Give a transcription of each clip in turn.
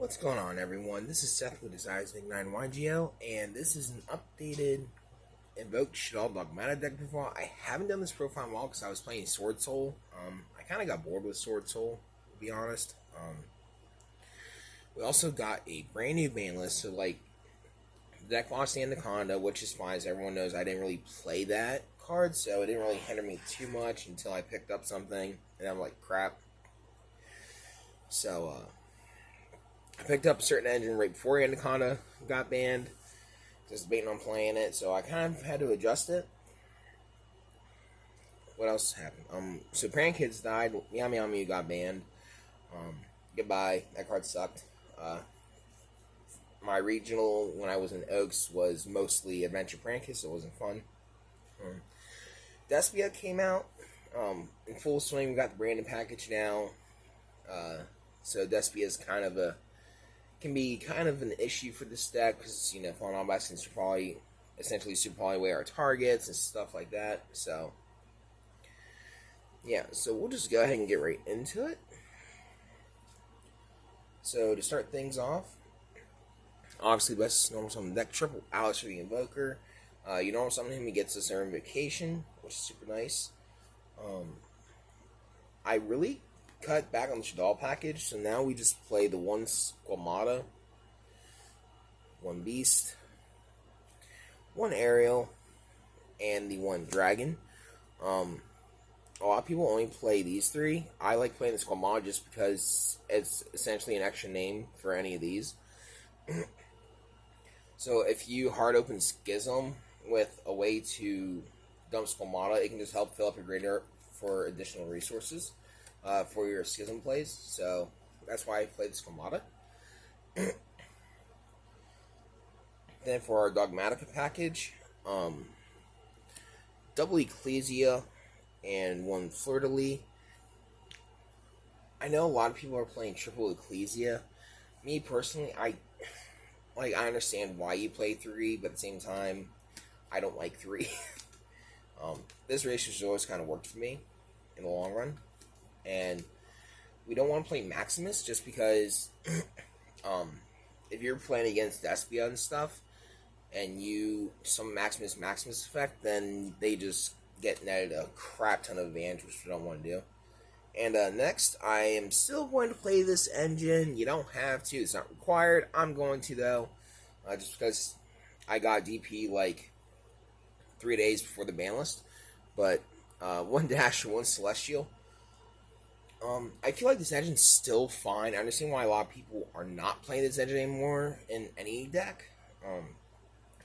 What's going on, everyone? This is Seth with Desires Ignite YGL, and this is an updated Invoked Shaddoll Dogmatika deck profile. I haven't done this profile in a while because I was playing Sword Soul. I kind of got bored with Sword Soul, to be honest. We also got a brand new ban list, so like the deck lost the Anaconda, which is fine, as everyone knows I didn't really play that card, so it didn't really hinder me too much until I picked up something, and I'm like, crap. So, I picked up a certain engine right before Anaconda got banned. Just debating on playing it, so I kind of had to adjust it. What else happened? So Pran Kids died. Meow Meow Mew got banned. Goodbye. That card sucked. My regional when I was in Oaks was mostly Adventure Pran Kids, so it wasn't fun. Despia came out in full swing. We got the branded package now. So Despia is can be kind of an issue for this deck because, you know, falling on base can essentially super poly away our targets and stuff like that. So, yeah, so we'll just go ahead and get right into it. So, to start things off, obviously, best normal summon deck, triple Alice for the Invoker. You normal summon him, he gets this Invocation, which is super nice. I really cut back on the Shaddoll package, so now we just play the one Squamata, one Beast, one Aerial, and the one Dragon. A lot of people only play these three. I like playing the Squamata just because it's essentially an extra name for any of these. So if you hard open Schism with a way to dump Squamata, it can just help fill up your graveyard for additional resources. For your Schism plays, so that's why I played Dogmatika. Then for our Dogmatika package, double Ecclesia and one Fleur-de-Lis. I know a lot of people are playing triple Ecclesia. Me personally, I understand why you play 3, but at the same time, I don't like 3. This ratio has always kind of worked for me in the long run. And we don't want to play Maximus just because if you're playing against Despia and stuff and you some Maximus effect, then they just get netted a crap ton of advantage, which we don't want to do. And next, I am still going to play this engine. You don't have to. It's not required. I'm going to, though, just because I got DP like 3 days before the ban list. But one Dash and one Celestial. I feel like this engine's still fine. I understand why a lot of people are not playing this engine anymore in any deck.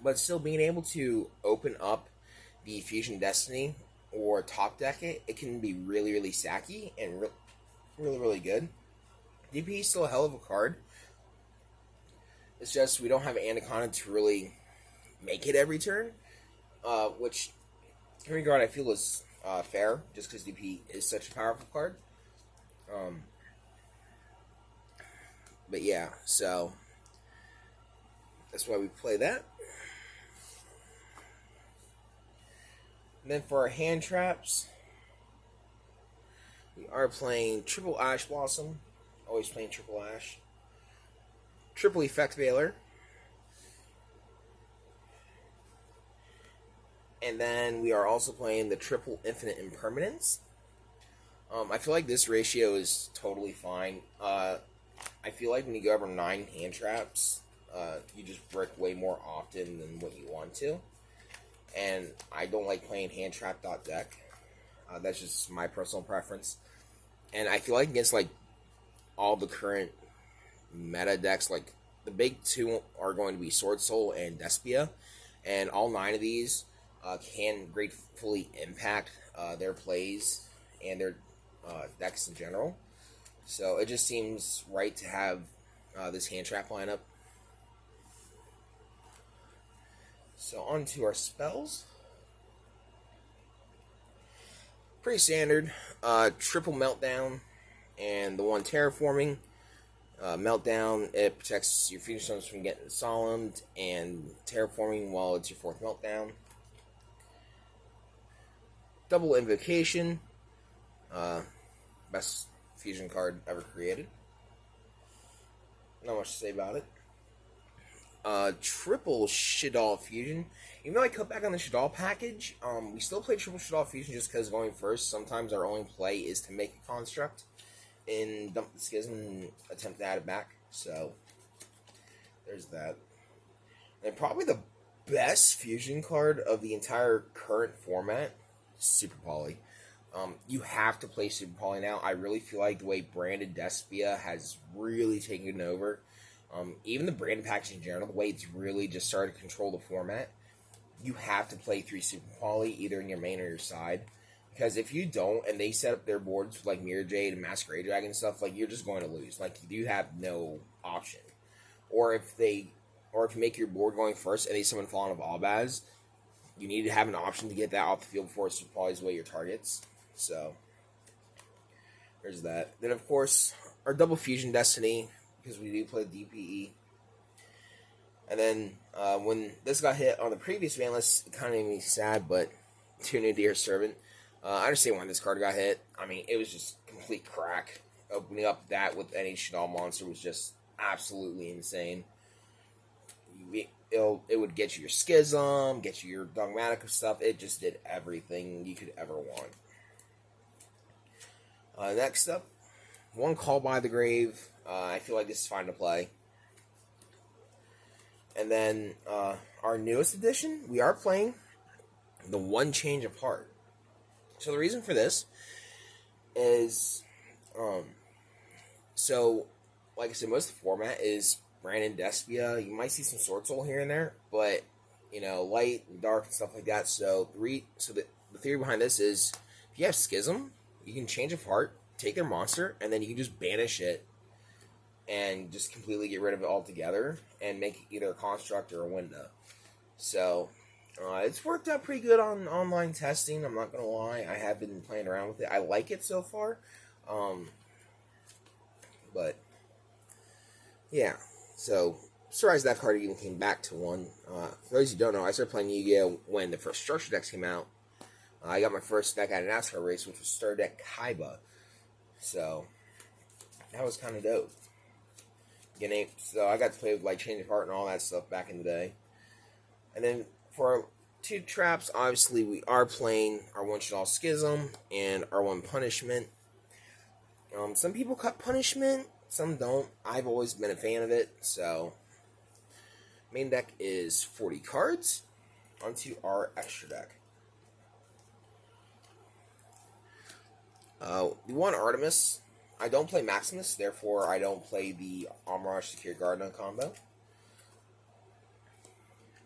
But still being able to open up the Fusion Destiny or top deck it can be really, really sacky and really, really good. DP is still a hell of a card. It's just we don't have Anaconda to really make it every turn. Which, in regard, I feel is fair, just because DP is such a powerful card. But yeah, so that's why we play that. And then for our hand traps, we are playing triple Ash Blossom. Always playing triple Ash. Triple Effect Veiler. And then we are also playing the triple Infinite Impermanence. I feel like this ratio is totally fine. I feel like when you go over 9 hand traps, you just brick way more often than what you want to. And I don't like playing hand trap deck. That's just my personal preference. And I feel like against like all the current meta decks, like the big 2 are going to be Sword Soul and Despia, and all 9 of these can gratefully impact their plays and their decks in general. So it just seems right to have this hand trap lineup. So on to our spells. Pretty standard. Triple Meltdown and the one Terraforming. Meltdown, it protects your future stones from getting solemned, and Terraforming while it's your 4th Meltdown. Double Invocation. Best fusion card ever created. Not much to say about it. Triple Shaddoll Fusion. Even though I cut back on the Shaddoll package, we still play Triple Shaddoll Fusion just because going first, sometimes our only play is to make a construct and dump the Schism and attempt to add it back. So, there's that. And probably the best fusion card of the entire current format, Super Poly. You have to play Super Poly now. I really feel like the way Branded Despia has really taken over. Even the branded package in general, the way it's really just started to control the format, you have to play 3 Super Poly either in your main or your side. Because if you don't, and they set up their boards with like Mirror Jade and Masquerade Dragon and stuff, like you're just going to lose. Like you have no option. Or if you make your board going first and they summon Fallen of Albaz, you need to have an option to get that off the field before Super Poly's away your targets. So there's that. Then of course our double fusion Destiny, because we do play DPE. And then when this got hit on the previous ban list, it kind of made me sad, but tune in, dear servant. I understand why this card got hit. I mean, it was just complete crack. Opening up that with any Shaddoll monster was just absolutely insane. It would get you your Schism, get you your Dogmatika stuff. It just did everything you could ever want. Next up, one Call by the Grave. I feel like this is fine to play. And then our newest edition, we are playing the One Change of Heart. So the reason for this is, so like I said, most of the format is Branded Despia. You might see some Sword Soul here and there, but light and dark and stuff like that. So the theory behind this is, if you have Schism, you can change of heart, take their monster, and then you can just banish it and just completely get rid of it altogether and make either a construct or a window. So it's worked out pretty good on online testing. I'm not gonna lie, I have been playing around with it. I like it so far, but yeah. So surprised that card even came back to one. For those who don't know, I started playing Yu-Gi-Oh when the first structure decks came out. I got my first deck at a NASCAR race, which was Star Deck Kaiba. So that was kind of dope. So I got to play with like Change of Heart and all that stuff back in the day. And then for our 2 traps, obviously we are playing our 1 Shaddoll Schism and our 1 Punishment. Some people cut Punishment, some don't. I've always been a fan of it. So main deck is 40 cards. Onto our extra deck. We want Artemis. I don't play Maximus, therefore I don't play the Armorage Secure Garden combo.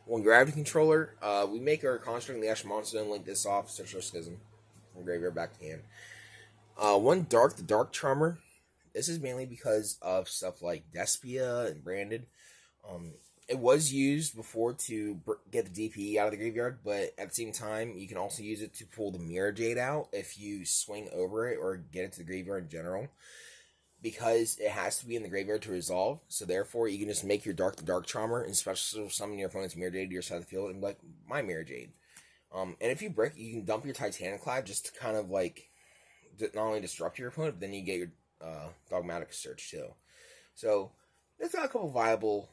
1 Gravity Controller. We make our construct in the Ash Monster and link this off, search our Schism from graveyard back to hand. 1 Dark, the Dark Charmer. This is mainly because of stuff like Despia and Branded. It was used before to get the DPE out of the graveyard, but at the same time, you can also use it to pull the Mirror Jade out if you swing over it or get it to the graveyard in general. Because it has to be in the graveyard to resolve, so therefore you can just make your Dark the Dark Charmer and special summon your opponent's Mirror Jade to your side of the field and be like, my Mirror Jade. And if you brick, you can dump your Titaniclad just to kind of like not only disrupt your opponent, but then you get your Dogmatika search too. So it's got a couple viable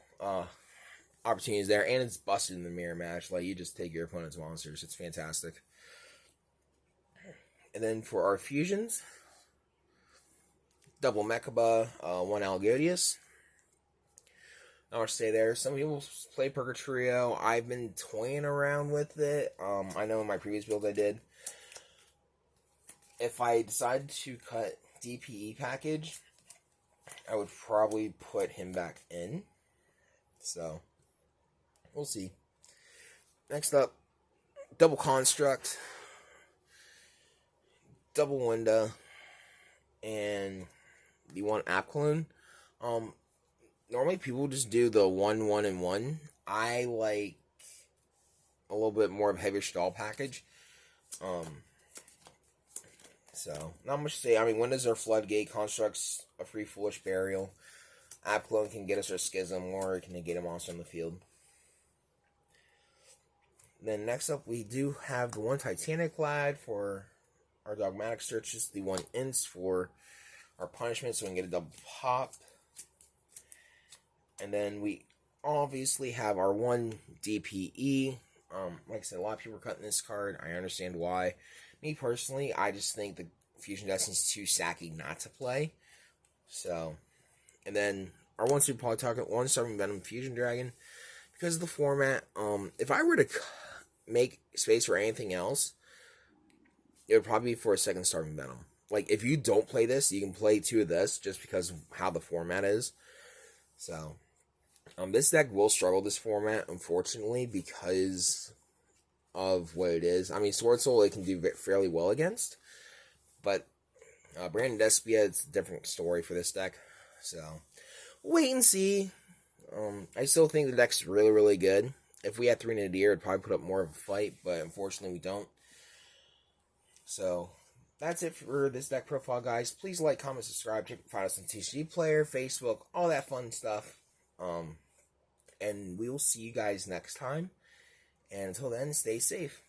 opportunities there, and it's busted in the mirror match. Like, you just take your opponent's monsters. It's fantastic. And then for our fusions, double Mechaba, 1 Algodius. Not much to say there. Some people play Purgatorio. I've been toying around with it. I know in my previous build I did. If I decided to cut DPE package, I would probably put him back in. So we'll see. Next up, double Construct, double Window, and the 1 Apcalune. Normally people just do the 1, 1, and 1. I like a little bit more of a heavier stall package. So, not much to say. I mean, Windows are Floodgate, Constructs a free Foolish Burial. Apcalune can get us our Schism, or it can negate a monster on the field. Then next up, we do have the 1 Titaniclad for our Dogmatika searches, the 1 Ints for our punishment, so we can get a double pop. And then we obviously have our one DPE. Like I said, a lot of people are cutting this card. I understand why. Me personally, I just think the Fusion Destiny is too sacky not to play. So, and then our one Super Polytarget, one Starving Venom Fusion Dragon. Because of the format, if I were to make space for anything else, it would probably be for a second Starving Venom. Like, if you don't play this, you can play 2 of this just because of how the format is. So, this deck will struggle this format, unfortunately, because of what it is. I mean, Sword Soul it can do fairly well against, but Brandon Despia, it's a different story for this deck. So, wait and see. I still think the deck's really, really good. If we had 3 Nadir, it'd probably put up more of a fight, but unfortunately we don't. So, that's it for this deck profile, guys. Please like, comment, subscribe, check find us on TCG Player, Facebook, all that fun stuff. And we will see you guys next time. And until then, stay safe.